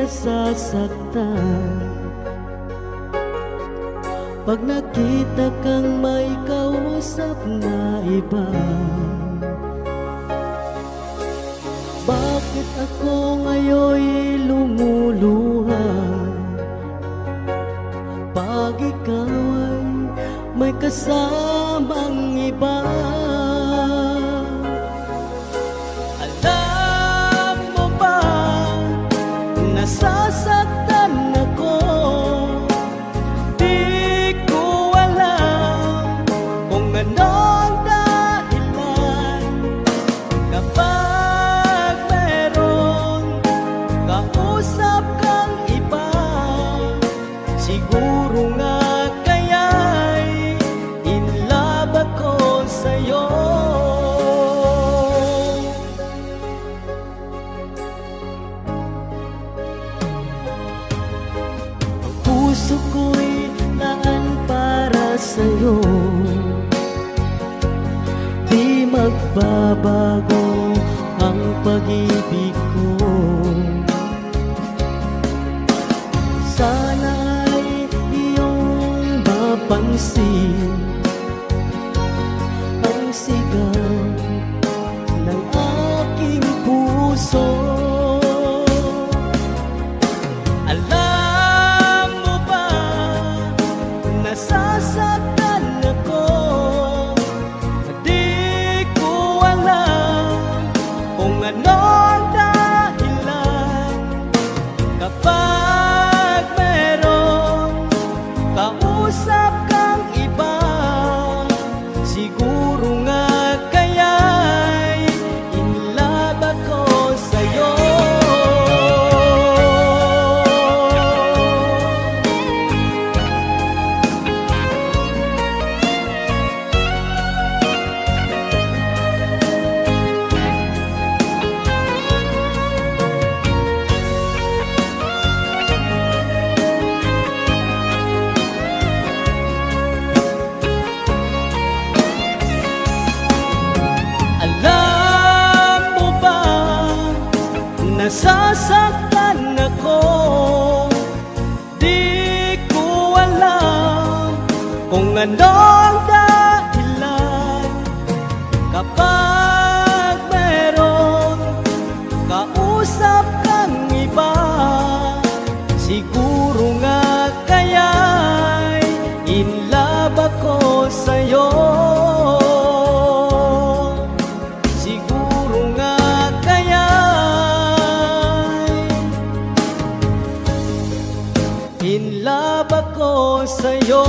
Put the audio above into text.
nasasaktan pag nakita kang may kausap na iba. Bakit ako ngayon'y lumuluha pag ikaw ay may kasamang iba? Alam mo ba, nasasaktan ako. Di ko alam kung ano ang dahilan. Kapag meron kausap kang iba, siguro nga kaya'y in love ako sa'yo. Ang puso ko'y laan para sa'yo, di magbabago ang pag-ibig ko. Sana'y iyong mapansin ang sigaw ng aking puso. Alam mo ba, nasasaktan ako. Di ko alam kung ano ang dahilan. Kapag meron kausap kang iba, siguro nga kaya'y in love ako sa'yo. Alam mo ba, nasasaktan ako. Di ko alam kung ano ang dahilan. Kapag meron kausap kang iba, siguro nga kaya'y in love ako sa'yo. Siguro nga kaya'y in love ako sa'yo.